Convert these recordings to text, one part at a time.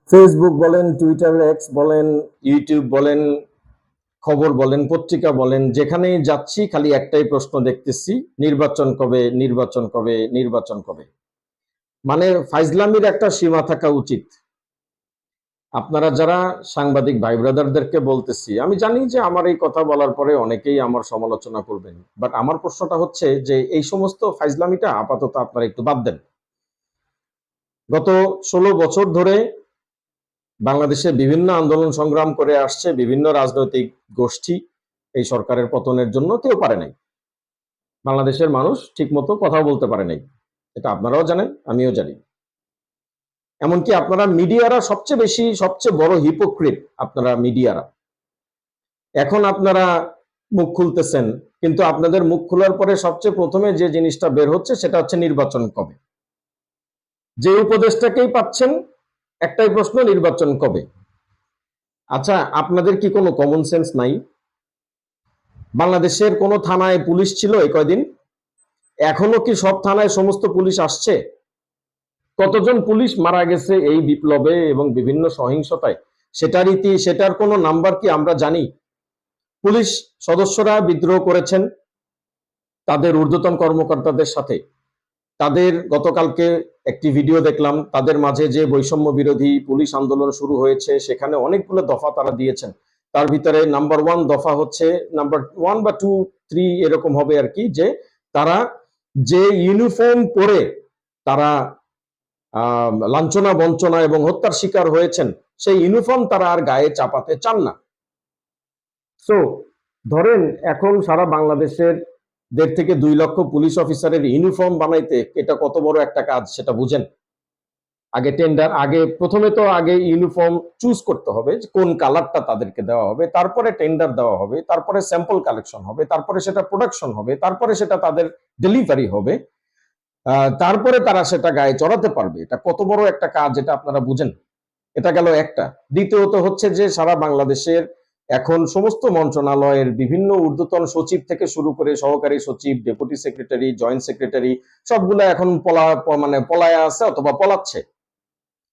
Facebook বলেন, Twitter, x বলেন, YouTube বলেন, খবর বলেন, পত্রিকা বলেন, যেখানেই যাচ্ছি খালি একটাই প্রশ্ন দেখতেছি, নির্বাচন কবে, নির্বাচন কবে, নির্বাচন কবে। মানে ফাইজলামির একটা সীমা থাকা উচিত। আপনারা যারা সাংবাদিক ভাই ব্রাদারদেরকে বলতেছি, আমি জানি যে আমার এই কথা বলার পরে অনেকেই আমার সমালোচনা করবেন, বাট আমার প্রশ্নটা হচ্ছে যে এই সমস্ত ফাইজলামিটা আপাতত আপনারা একটু বাদ দেন। গত 16 বছর ধরে বাংলাদেশে বিভিন্ন আন্দোলন সংগ্রাম করে আসছে বিভিন্ন রাজনৈতিক গোষ্ঠী এই সরকারের পতনের জন্য, কেউ পারে নাই। বাংলাদেশের মানুষ ঠিক মতো কথা বলতে পারে নাই, এটা আপনারাও জানেন, আমিও জানি। এমনকি আপনারা মিডিয়ারা সবচেয়ে বড় হিপোক্রিট আপনারা মিডিয়ারা। এখন আপনারা মুখ খুলতেছেন, কিন্তু আপনাদের মুখ খোলার পরে সবচেয়ে প্রথমে যে জিনিসটা বের হচ্ছে সেটা হচ্ছে নির্বাচন কবে। যে উপদেশটাকেই পাচ্ছেন একটাই প্রশ্ন, নির্বাচন কবে। আচ্ছা, আপনাদের কি কোনো কমন সেন্স নাই? বাংলাদেশের কোন থানায় পুলিশ ছিল এই কয়দিন? এখনো কি সব থানায় সমস্ত পুলিশ আসছে? কতজন পুলিশ মারা গেছে এই বিপ্লবে এবং বিভিন্ন সহিংসতায়, সেটার কোনো নাম্বার কি আমরা জানি? পুলিশ সদস্যরা বিদ্রোহ করেছেন তাদের ঊর্ধ্বতন কর্মকর্তাদের সাথে। তাদের গতকালকে একটি ভিডিও দেখলাম, তাদের মাঝে যে বৈষম্য বিরোধী পুলিশ আন্দোলন শুরু হয়েছে সেখানে অনেকগুলো দফা তারা দিয়েছেন। তার ভিতরে নাম্বার 1 দফা হচ্ছে, নাম্বার 1 বা 2, 3 এরকম হবে আর কি, যে তারা যে ইউনিফর্ম পরে তারা লাঞ্ছনা বঞ্চনা এবং হত্যার শিকার হয়েছেন সেই ইউনিফর্ম তারা আর গায়ে চাপাতে চান না। সো ধরেন এখন সারা বাংলাদেশের 1.5 থেকে 2 লক্ষ পুলিশ অফিসারের ইউনিফর্ম বানাইতে এটা কত বড় একটা কাজ সেটা বুঝেন। প্রথমে তো আগে ইউনিফর্ম চুজ করতে হবে কোন কালারটা তাদেরকে দেওয়া হবে, তারপরে টেন্ডার দেওয়া হবে, তারপরে স্যাম্পল কালেকশন হবে, তারপরে সেটা প্রোডাকশন হবে, তারপরে সেটা তাদের ডেলিভারি হবে, তারপরে তারা সেটা গায়ে চড়াতে পারবে। এটা কত বড় একটা কাজ এটা আপনারা বুঝেন। এটা গেল একটা। দ্বিতীয়ত হচ্ছে যে সারা বাংলাদেশের এখন সমস্ত মন্ত্রণালয়ের বিভিন্ন ঊর্ধ্বতন সচিব থেকে শুরু করে সহকারী সচিব, ডেপুটি সেক্রেটারি, জয়েন্ট সেক্রেটারি সবগুলো এখন পলায়া আছে অথবা পলাচ্ছে।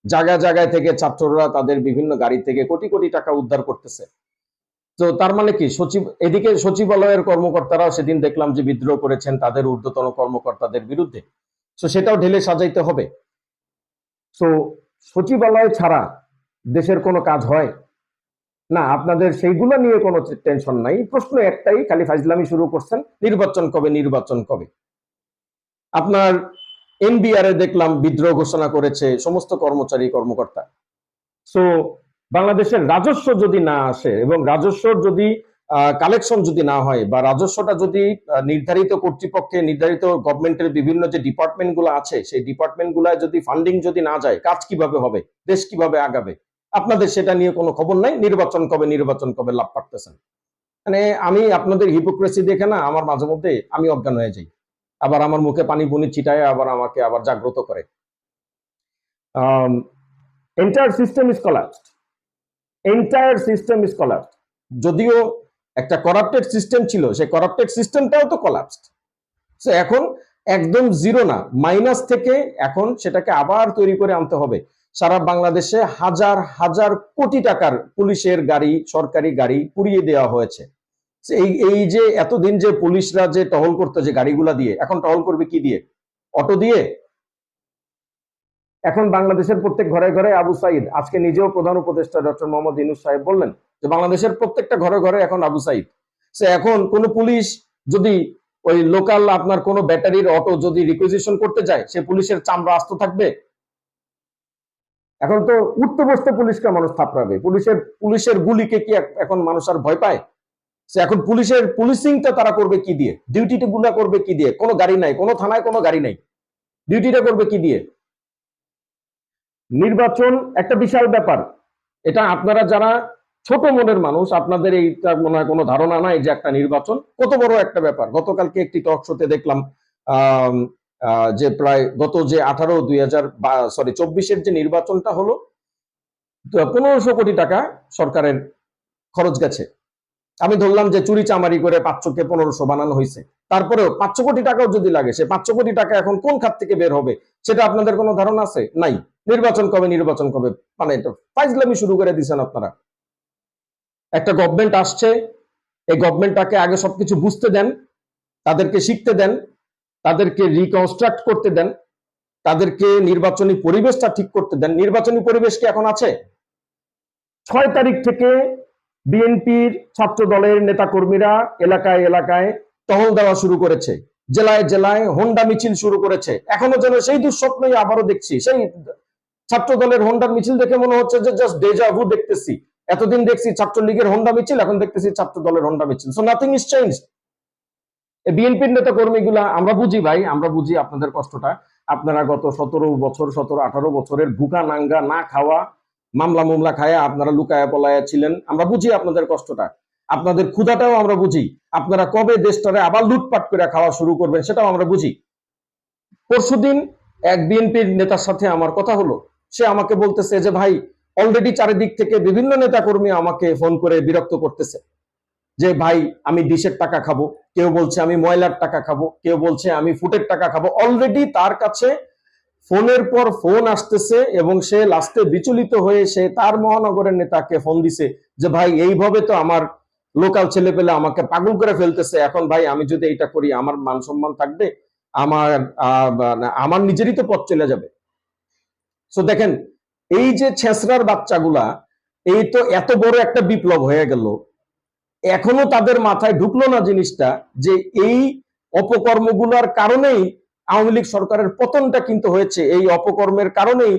জায়গায় জায়গায় থেকে ছাত্ররা তাদের বিভিন্ন গাড়ি থেকে কোটি কোটি টাকা উদ্ধার করতেছে। তো তার মানে কি এদিকে সচিবালয়ের কর্মকর্তারাও সেদিন দেখলাম যে বিদ্রোহ করেছেন তাদের ঊর্ধ্বতন কর্মকর্তাদের বিরুদ্ধে। তো সেটাও ঢেলে সাজাইতে হবে। তো সচিবালয় ছাড়া দেশের কোনো কাজ হয় না। আপনাদের সেইগুলো নিয়ে কোনো টেনশন নাই, প্রশ্ন একটাই, খালি ফাইজলামি শুরু করছেন, নির্বাচন কবে, নির্বাচন কবে। আপনার এনবিআর এ দেখলাম বিদ্রোহ ঘোষণা করেছে সমস্ত কর্মচারী কর্মকর্তা। সো বাংলাদেশের রাজস্ব যদি না আসে এবং রাজস্বর যদি কালেকশন যদি না হয় বা রাজস্বটা যদি নির্ধারিত কর্তৃপক্ষে, নির্ধারিত গভর্নমেন্টের বিভিন্ন যে ডিপার্টমেন্ট গুলো আছে সেই ডিপার্টমেন্ট গুলায় যদি ফান্ডিং যদি না যায়, কাজ কিভাবে হবে, দেশ কিভাবে আগাবে? আপনাদের সেটা নিয়ে কোনো খবর নাই। নির্বাচন কবে, নির্বাচন কবে লাভ পারতেছেন। মানে আমি আপনাদের হিপোক্রেসি দেখে না আমার মাঝে মধ্যে আমি অজ্ঞান হয়ে যাই, আবার আমার মুখে পানি পুনি ছিটায় আবার আমাকে আবার জাগ্রত করে। Entire system is collapsed, entire system is collapsed. যদিও একটা করাপ্টেড সিস্টেম ছিল, সেই করাপ্টেড সিস্টেমটাও তো কলাপসড। সো এখন একদম জিরো না, মাইনাস থেকে এখন সেটাকে আবার তৈরি করে আনতে হবে। সারা বাংলাদেশে হাজার হাজার কোটি টাকার পুলিশের গাড়ি, সরকারি গাড়ি পুড়িয়ে দেওয়া হয়েছে। এই যে এতদিন যে পুলিশরা যে টহল করতো যে গাড়িগুলা দিয়ে, এখন টহল করবে কি দিয়ে? অটো দিয়ে? এখন বাংলাদেশের প্রত্যেক ঘরে ঘরে আবু সাইদ, আজকে নিজেও প্রধান উপদেষ্টা ডক্টর মোহাম্মদ ইউনূস সাহেব বললেন যে বাংলাদেশের প্রত্যেকটা ঘরে ঘরে এখন আবু সাইদ। সে এখন কোন পুলিশ যদি ওই লোকাল আপনার কোন ব্যাটারির অটো যদি রিকুইজিশন করতে যায়, সে পুলিশের চামড়া আস্ত থাকবে? এখন তো উঠতে বসতে পুলিশকে মানুষ থাপড়াবে। পুলিশের গুলিকে কি এখন মানুষ আর ভয় পায়? সে এখন পুলিশের পুলিশিংটা তারা করবে কি দিয়ে? ডিউটিটা গুলা করবে কি দিয়ে? কোনো গাড়ি নাই, কোনো থানায় কোনো গাড়ি নাই, ডিউটিটা করবে কি দিয়ে? নির্বাচন একটা বিশাল ব্যাপার। এটা আপনারা যারা ছোট মনের মানুষ, আপনাদের এইটা মনে হয় কোনো ধারণা নাই যে একটা নির্বাচন কত বড় একটা ব্যাপার। গতকালকে একটি টক শোতে দেখলাম যে প্রায় গত যে 24-এর যে নির্বাচনটা হলো 1500 কোটি টাকা সরকারের খরচ গেছে। আমি ধরলাম যে চুরি চামারি করে 500 কে 1500 বানানো হয়েছে, তারপরেও 500 কোটি টাকাও যদি লাগে, সে 500 কোটি টাকা এখন কোন খাত থেকে বের হবে সেটা আপনাদের কোনো ধারণা আছে? নাই। নির্বাচন কবে, নির্বাচন কবে, মানে ফাইজলামি শুরু করে দিয়েছেন আপনারা। একটা গভর্নমেন্ট আসছে, এই গভর্নমেন্টটাকে আগে সবকিছু বুঝতে দেন, তাদেরকে শিখতে দেন, তাদেরকে রিকনস্ট্রাক্ট করতে দেন, তাদেরকে নির্বাচনী পরিবেশটা ঠিক করতে দেন। নির্বাচনী পরিবেশ কি এখন আছে? 6 তারিখ থেকে বিএনপির ছাত্র দলের নেতাকর্মীরা এলাকায় এলাকায় টহল দেওয়া শুরু করেছে, জেলায় জেলায় হোন্ডা মিছিল শুরু করেছে। এখনো যেন সেই দুঃস্বপ্নই আবারও দেখছি। সেই ছাত্র দলের হোন্ডার মিছিল দেখে মনে হচ্ছে যে জাস্ট ডেজা ভু দেখতেছি। এতদিন দেখছি ছাত্রলীগের হোন্ডা মিছিল, এখন দেখতেছি ছাত্র দলের হোন্ডা মিছিল। So nothing is change. বিএনপির নেতা কর্মীগুলা, আমরা বুঝি ভাই, আমরা বুঝি আপনাদের কষ্টটা। আপনারা গত 17 বছরের বুকা নাঙ্গা না খাওয়া, মামলা মামলা খায়া আপনারা লুকায়া পলায়া ছিলেন। আমরা বুঝি আপনাদের কষ্টটা, আপনাদের ক্ষুধাটাও আমরা বুঝি। আপনারা কবে দেশটারে আবার লুটপাট করে খাওয়া শুরু করবেন সেটাও আমরা বুঝি। পরশুদিন এক বিএনপির নেতার সাথে আমার কথা হলো, সে আমাকে বলতেছে যে ভাই, অলরেডি চারিদিক থেকে বিভিন্ন নেতা কর্মী আমাকে ফোন করে বিরক্ত করতেছে যে ভাই আমি ডিশের টাকা খাবো, কেউ বলছে আমি ময়লার টাকা খাবো, কেউ বলছে আমি ফুটের টাকা খাবো। অলরেডি তার কাছে ফোনের পর ফোন আসতেছে এবং সে লাস্টে বিচলিত হয়ে সে তার মহানগরের নেতাকে ফোন দিছে যে ভাই এইভাবে তো আমার লোকাল ছেলে পেলে আমাকে পাগল করে ফেলতেছে, এখন ভাই আমি যদি এইটা করি আমার মান সম্মান থাকবে, আমার আমার নিজেরই তো পথ চলে যাবে। সো দেখেন, এই যে ছেঁচড়ার বাচ্চাগুলা, এই তো এত বড় একটা বিপ্লব হয়ে গেল, এখনো তাদের মাথায় ঢুকলো না জিনিসটা যে এই অপকর্মগুলোর কারণেই আওয়ামী লীগ সরকারের পতনটা কিন্তু হয়েছে। এই অপকর্মের কারণেই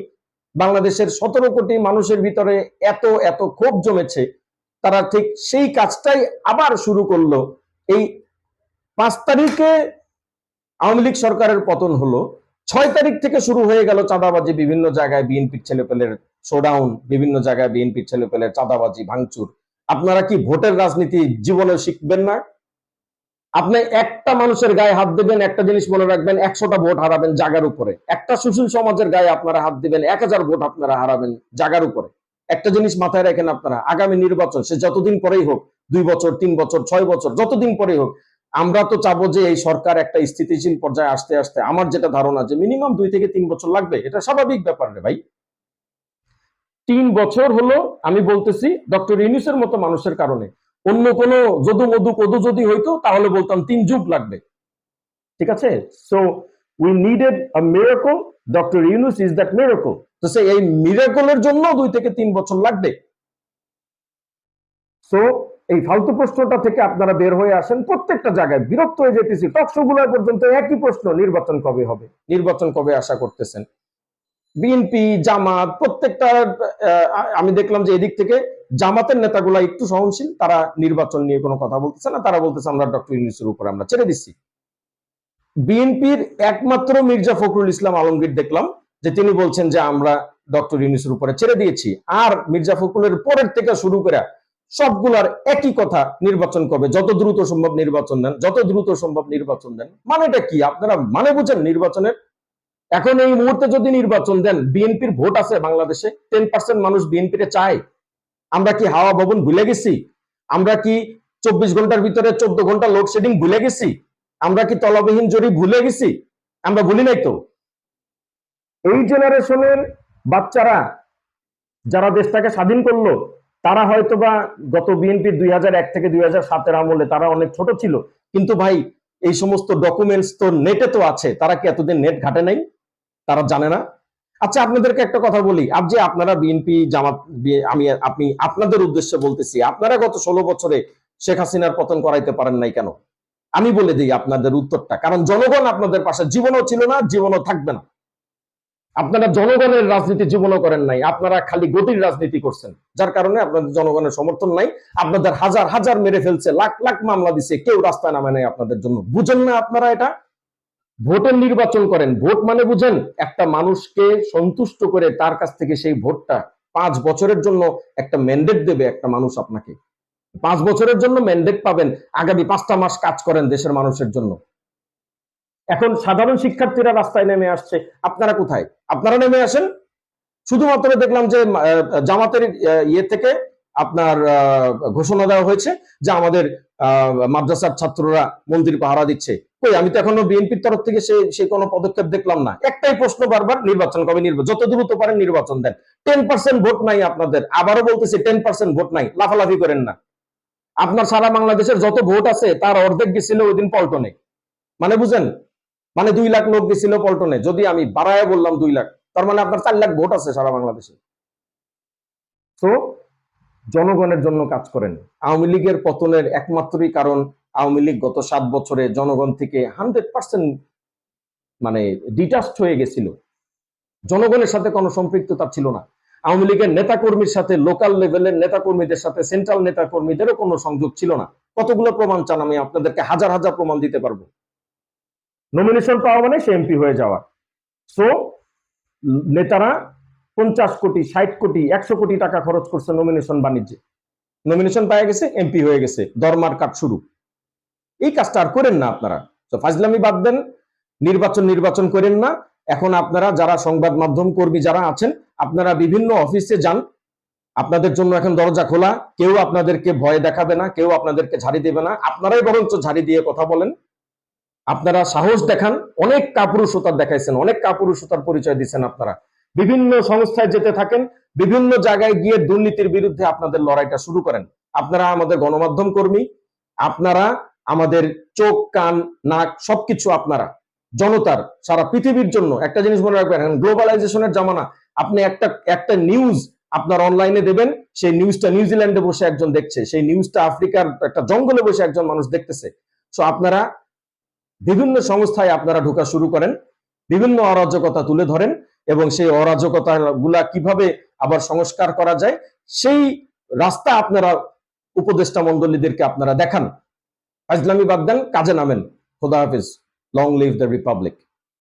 বাংলাদেশের 17 কোটি মানুষের ভিতরে এত এত ক্ষোভ জমেছে। তারা ঠিক সেই কাজটাই আবার শুরু করলো। এই 5 তারিখে আওয়ামী লীগ সরকারের পতন হলো, 6 তারিখ থেকে শুরু হয়ে গেল চাঁদাবাজি। বিভিন্ন জায়গায় বিএনপির ছেলেপেলের শোডাউন, বিভিন্ন জায়গায় বিএনপির ছেলেপেলের চাঁদাবাজি ভাঙচুর। আপনারা কি ভোটের রাজনীতি জীবনে শিখবেন না? আপনি একটা মানুষের গায়ে হাত দেবেন, একটা জিনিস মনে রাখবেন, 100টা ভোট হারাবেন জায়গার উপরে। একটা সুশীল সমাজের গায়ে আপনারা হাত দিবেন, 1000 ভোট আপনারা হারাবেন জায়গার উপরে। একটা জিনিস মাথায় রাখেন আপনারা, আগামী নির্বাচন সে যতদিন পরেই হোক, 2 বছর 3 বছর 6 বছর যতদিন পরেই হোক, আমরা তো চাবো যে এই সরকার একটা স্থিতিশীল পর্যায়ে আসতে আসতে, আমার যেটা ধারণা যে মিনিমাম 2 থেকে 3 বছর লাগবে। এটা স্বাভাবিক ব্যাপার রে ভাই। 3 বছর হলো আমি বলতেছি ডক্টর ইউনূসের মতো মানুষের কারণে। অন্য কোনো যদু মধু কদু যদি হইতো তাহলে বলতাম 3 যুগ লাগবে, ঠিক আছে? So we needed a miracle, doctor Yunus is that miracle. তো সে এই মিরাকলের জন্য 2 থেকে 3 বছর লাগবে। সো এই ফালতু প্রশ্নটা থেকে আপনারা বের হয়ে আসেন। প্রত্যেকটা জায়গায় বিরক্ত হয়ে যেতেছি, টকশো গুলোর পর্যন্ত একই প্রশ্ন, নির্বাচন কবে হবে, নির্বাচন কবে আশা করতেছেন? বিএনপি জামাত প্রত্যেকটা, আমি দেখলাম যে এদিক থেকে জামাতের নেতাগুলা একটু সহনশীল, তারা নির্বাচন নিয়ে কোনো কথা বলতেছে না, তারা বলতেছে আমরা ডক্টর ইউনূসের উপর আমরা ছেড়ে দিচ্ছি। বিএনপির একমাত্র মির্জা ফখরুল ইসলাম আলমগীর দেখলাম যে তিনি বলছেন যে আমরা ডক্টর ইউনূসের উপরে ছেড়ে দিয়েছি। আর মির্জা ফখরুলের পরের থেকে শুরু করে সবগুলার একই কথা, নির্বাচন কবে, যত দ্রুত সম্ভব নির্বাচন দেন, যত দ্রুত সম্ভব নির্বাচন দেন। মানেটা কি আপনারা মানে বুঝেন নির্বাচনের? এখন এই মুহূর্তে যদি নির্বাচন দেন, বিএনপির ভোট আছে বাংলাদেশে, 10% মানুষ বিএনপিতে চায়। আমরা কি হাওয়া ভবন ভুলে গেছি? আমরা কি 24 ঘন্টার ভিতরে 14 ঘন্টা লোডশেডিং ভুলে গেছি? আমরা কি তলাবিহীন জরি ভুলে গেছি? আমরা ভুলি নাই তো। এই জেনারেশনের বাচ্চারা যারা দেশটাকে স্বাধীন করলো, তারা হয়তোবা গত বিএনপির 2001 থেকে 2007 আমলে তারা অনেক ছোট ছিল, কিন্তু ভাই এই সমস্ত ডকুমেন্টস তো নেটে তো আছে। তারা কি এতদিন নেট ঘাটে নাই? তারা জানে না? আচ্ছা আপনাদেরকে একটা কথা বলি, আজ যে আপনারা বিএনপি জামাত, আপনি আপনাদের উদ্দেশ্যে বলতেছি, আপনারা গত 16 বছরে শেখ হাসিনার পতন করাইতে পারেন নাই কেন? আমি বলে দিই আপনাদের উত্তরটা, কারণ জনগণ আপনাদের পাশে জীবনও ছিল না, জীবনও থাকবে না। আপনারা জনগণের রাজনীতি জীবনও করেন নাই, আপনারা খালি গদির রাজনীতি করছেন, যার কারণে আপনাদের জনগণের সমর্থন নাই। আপনাদের হাজার হাজার মেরে ফেলছে, লাখ লাখ মামলা দিছে, কেউ রাস্তায় নামে নাই আপনাদের জন্য। বুঝেন না আপনারা এটা? ভোটের নির্বাচন করেন, ভোট মানে বুঝেন একটা মানুষকে সন্তুষ্ট করে তার কাছ থেকে সেই ভোটটা 5 বছরের জন্য একটা ম্যান্ডেট দেবে একটা মানুষ আপনাকে। 5 বছরের জন্য ম্যান্ডেট পাবেন, আগামী 5টা মাস কাজ করেন দেশের মানুষের জন্য। এখন সাধারণ শিক্ষার্থীরা রাস্তায় নেমে আসছে, আপনারা কোথায়? আপনারা নেমে আসেন। শুধুমাত্র দেখলাম যে জামাতের ইয়ে থেকে আপনার ঘোষণা দেওয়া হয়েছে যে আমাদের মাদ্রাসার ছাত্ররা মন্দির পাহারা দিচ্ছে। কই, আমি তো এখনো বিএনপির তরফ থেকে সেই কোনো পদক্ষেপ দেখলাম না। একটাই প্রশ্ন বারবার, নির্বাচন কবে, যত দ্রুত পারেন নির্বাচন দেন। 10% ভোট নাই আপনাদের, আবারও বলতেছি 10% ভোট নাই, লাফালাফি করেন না। আপনার সারা বাংলাদেশের যত ভোট আছে তার অর্ধেক গেছিল ওই দিন পল্টনে, মানে বুঝেন, মানে 2 লাখ লোক গেছিল পল্টনে। যদি আমি বাড়ায় বললাম 2 লাখ, তার মানে আপনার 4 লাখ ভোট আছে সারা বাংলাদেশে। তো জনগণের জন্য কাজ করেন। আওয়ামী লীগের পতনের একমাত্রই কারণ আওয়ামী লীগ গত 7 বছরে জনগণ থেকে 100% মানে ডিটাচড হয়ে গেছিল, জনগণের সাথে কোনো সম্পৃক্ততা ছিল না। আওয়ামী লীগের নেতাকর্মীর সাথে, লোকাল লেভেলের নেতাকর্মীদের সাথে সেন্ট্রাল নেতাকর্মীদেরও কোনো সংযোগ ছিল না। কতগুলো প্রমাণ চান? আমি আপনাদেরকে হাজার হাজার প্রমাণ দিতে পারবো। নমিনেশন পাওয়া মানে সে এমপি হয়ে যাওয়া। সো নেতারা 50 কোটি, 60 কোটি, 100 কোটি টাকা খরচ করছে নমিনেশন বাণিজ্যে। নমিনেশন পাওয়া গেছে, এমপি হয়ে গেছে, দরমার কাট শুরু। এই কাজটা আর করেন না আপনারা। তো ফাজলামি বাদ দেন, নির্বাচন করেন না। এখন আপনারা যারা সংবাদ মাধ্যম কর্মী যারা আছেন, আপনারা বিভিন্ন অফিসে যান, আপনাদের জন্য এখন দরজা খোলা। কেউ আপনাদেরকে ভয় দেখাবে না, কেউ আপনাদেরকে ঝাড়ি দেবে না। আপনারাই বরঞ্চ ঝাড়ি দিয়ে কথা বলেন, আপনারা সাহস দেখান। অনেক কাপুরুষতা দেখাইছেন, অনেক কাপুরুষতার পরিচয় দিচ্ছেন আপনারা। বিভিন্ন সংস্থায় যেতে থাকেন, বিভিন্ন জায়গায় গিয়ে দুর্নীতির বিরুদ্ধে আপনাদের লড়াইটা শুরু করেন। আপনারা আমাদের গণমাধ্যম কর্মী, আপনারা আমাদের চোখ, কান, নাক সবকিছু আপনারা জনতার, সারা পৃথিবীর জন্য। একটা জিনিস মনে রাখবেন, গ্লোবালাইজেশনের জামানা। আপনি একটা নিউজ আপনার অনলাইনে দেবেন, সেই নিউজটা নিউজিল্যান্ডে বসে একজন দেখছে, সেই নিউজটা আফ্রিকার একটা জঙ্গলে বসে একজন মানুষ দেখতেছে। সো আপনারা বিভিন্ন সংস্থায় আপনারা ঢোকা শুরু করেন, বিভিন্ন অরাজকতা তুলে ধরেন, এবং সেই অরাজকতা গুলা কিভাবে আবার সংস্কার করা যায় সেই রাস্তা আপনারা উপদেষ্টা মন্ডলীদেরকে আপনারা দেখান। ফাজলামি বাদ দেন, কাজে নামেন। খোদা হাফিজ। Long live the Republic.